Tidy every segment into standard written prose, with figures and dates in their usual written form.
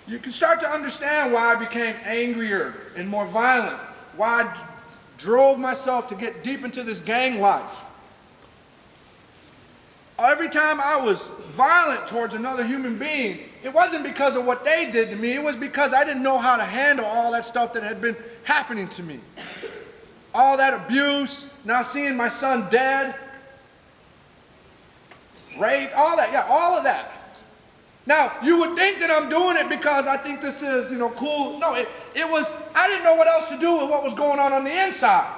You can start to understand why I became angrier and more violent, why I drove myself to get deep into this gang life. Every time I was violent towards another human being, it wasn't because of what they did to me, it was because I didn't know how to handle all that stuff that had been happening to me. All that abuse, now seeing my son dead, rape, all that, yeah, all of that. Now, you would think that I'm doing it because I think this is, cool. No, it was, I didn't know what else to do with what was going on the inside.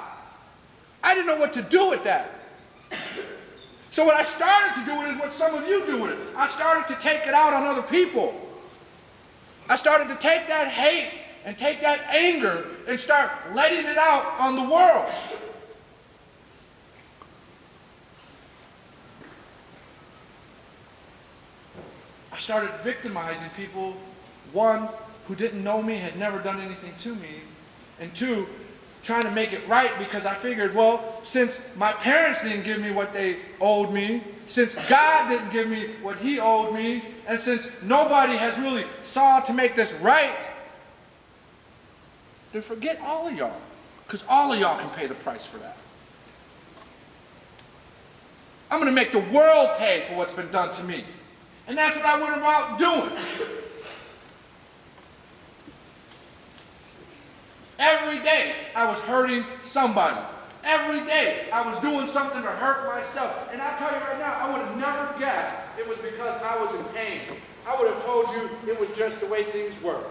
I didn't know what to do with that. So what I started to do is what some of you do with it. I started to take it out on other people. I started to take that hate and take that anger and start letting it out on the world. I started victimizing people, one, who didn't know me, had never done anything to me, and two, trying to make it right because I figured, well, since my parents didn't give me what they owed me, since God didn't give me what he owed me, and since nobody has really sought to make this right, then forget all of y'all, because all of y'all can pay the price for that. I'm going to make the world pay for what's been done to me. And that's what I went about doing. Every day I was hurting somebody. Every day I was doing something to hurt myself. And I'll tell you right now, I would have never guessed it was because I was in pain. I would have told you it was just the way things were.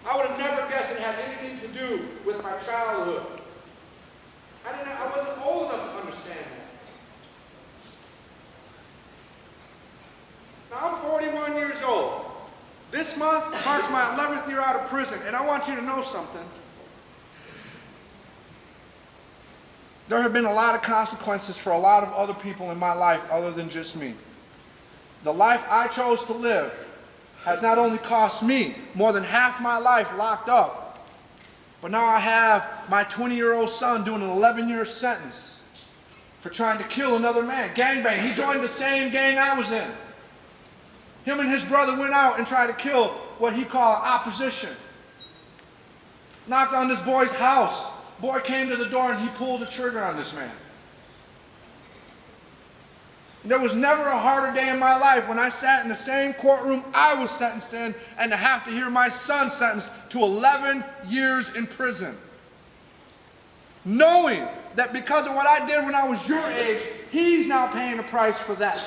I would have never guessed it had anything to do with my childhood. I wasn't old enough to understand that. Now I'm 41 years old. This month marks my 11th year out of prison, and I want you to know something. There have been a lot of consequences for a lot of other people in my life other than just me. The life I chose to live has not only cost me more than half my life locked up, but now I have my 20-year-old son doing an 11-year sentence for trying to kill another man. Gangbang. He joined the same gang I was in. Him and his brother went out and tried to kill what he called opposition. Knocked on this boy's house. Boy came to the door and he pulled the trigger on this man. There was never a harder day in my life when I sat in the same courtroom I was sentenced in and to have to hear my son sentenced to 11 years in prison. Knowing that because of what I did when I was your age, he's now paying the price for that.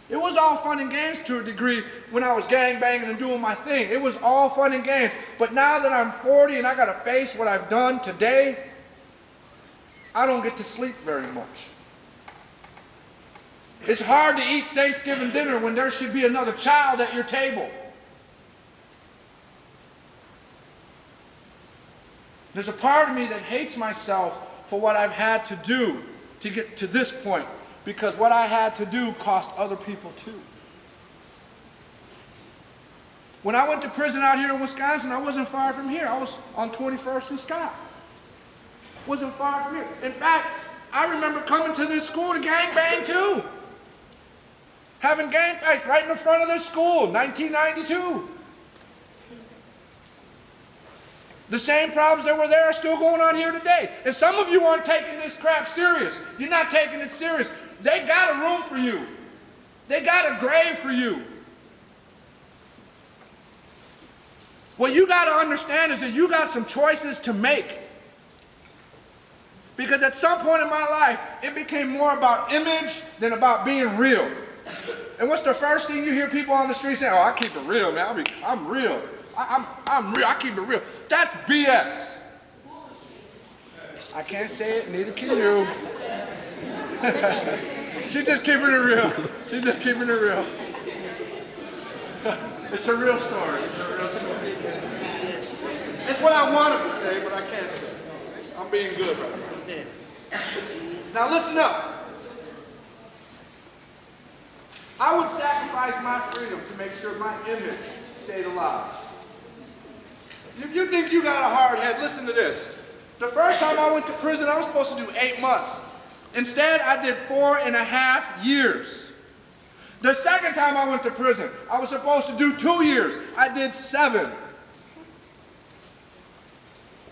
It was all fun and games to a degree when I was gangbanging and doing my thing. It was all fun and games. But now that I'm 40 and I got to face what I've done today, I don't get to sleep very much. It's hard to eat Thanksgiving dinner when there should be another child at your table. There's a part of me that hates myself for what I've had to do to get to this point. Because what I had to do cost other people too. When I went to prison out here in Wisconsin, I wasn't far from here. I was on 21st and Scott. Wasn't far from here. In fact, I remember coming to this school to gangbang too. Having gang fights right in the front of this school, 1992. The same problems that were there are still going on here today. And some of you aren't taking this crap serious. You're not taking it serious. They got a room for you. They got a grave for you. What you got to understand is that you got some choices to make. Because at some point in my life, it became more about image than about being real. And what's the first thing you hear people on the street saying? Oh, I keep it real, man. I'm real. I'm real. I keep it real. That's BS. I can't say it, neither can you. She's just keeping it real. She's just keeping it real. It's a real story. It's a real story. It's what I wanted to say, but I can't say. I'm being good right now. Now listen up. I would sacrifice my freedom to make sure my image stayed alive. If you think you got a hard head, listen to this. The first time I went to prison, I was supposed to do 8 months. Instead, I did 4.5 years. The second time I went to prison, I was supposed to do 2 years. I did 7.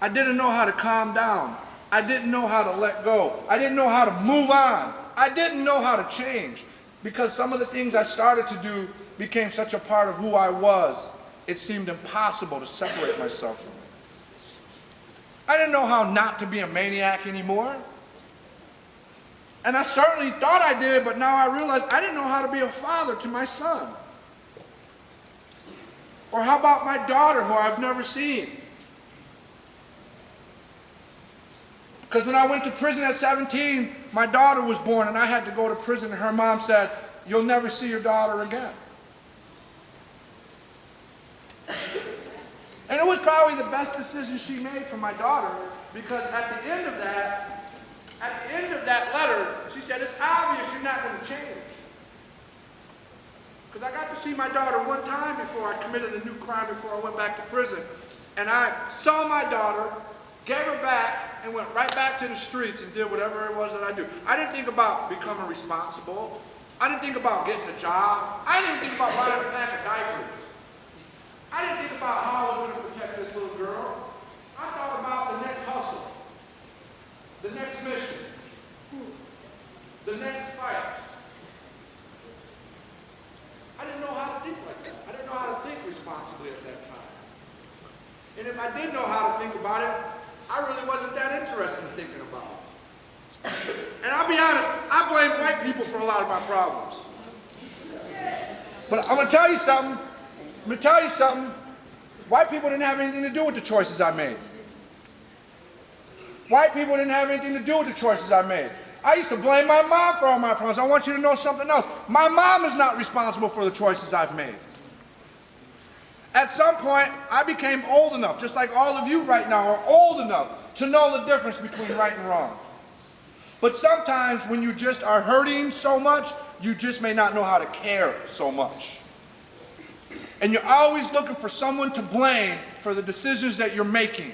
I didn't know how to calm down. I didn't know how to let go. I didn't know how to move on. I didn't know how to change because some of the things I started to do became such a part of who I was, it seemed impossible to separate myself from it. I didn't know how not to be a maniac anymore. And I certainly thought I did, but now I realize I didn't know how to be a father to my son. Or how about my daughter who I've never seen? Because when I went to prison at 17, my daughter was born and I had to go to prison and her mom said, "You'll never see your daughter again." And it was probably the best decision she made for my daughter, because at the end of that letter, she said, "It's obvious you're not going to change." Because I got to see my daughter one time before I committed a new crime, before I went back to prison. And I saw my daughter, gave her back, and went right back to the streets and did whatever it was that I do. I didn't think about becoming responsible. I didn't think about getting a job. I didn't think about buying a pack of diapers. I didn't think about how I was going to protect this little girl. I thought about the next hustle, the next mission, the next fight. I didn't know how to think like that. I didn't know how to think responsibly at that time. And if I did know how to think about it, I really wasn't that interested in thinking about it. And I'll be honest, I blame white people for a lot of my problems. But I'm going to tell you something. White people didn't have anything to do with the choices I made. White people didn't have anything to do with the choices I made. I used to blame my mom for all my problems. I want you to know something else. My mom is not responsible for the choices I've made. At some point, I became old enough, just like all of you right now are old enough to know the difference between right and wrong. But sometimes when you just are hurting so much, you just may not know how to care so much. And you're always looking for someone to blame for the decisions that you're making.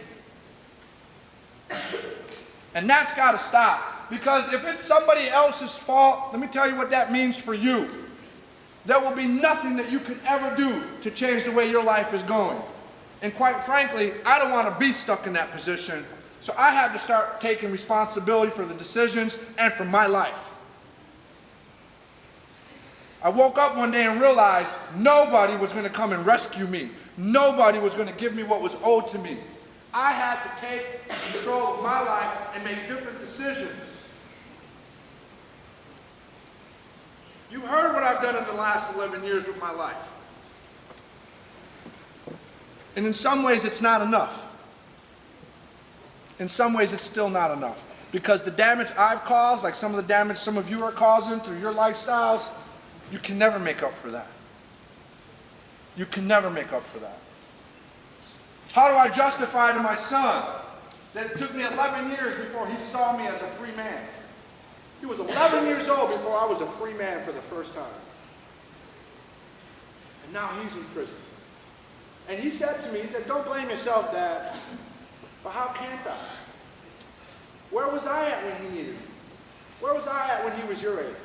And that's got to stop. Because if it's somebody else's fault, let me tell you what that means for you. There will be nothing that you could ever do to change the way your life is going. And quite frankly, I don't want to be stuck in that position. So I had to start taking responsibility for the decisions and for my life. I woke up one day and realized nobody was going to come and rescue me. Nobody was going to give me what was owed to me. I had to take control of my life and make different decisions. You heard what I've done in the last 11 years with my life. And in some ways, it's not enough. In some ways, it's still not enough. Because the damage I've caused, like some of the damage some of you are causing through your lifestyles, you can never make up for that. You can never make up for that. How do I justify to my son that it took me 11 years before he saw me as a free man? He was 11 years old before I was a free man for the first time. And now he's in prison. And he said to me, he said, "Don't blame yourself, Dad, but how can't I? Where was I at when he needed me? Where was I at when he was your age?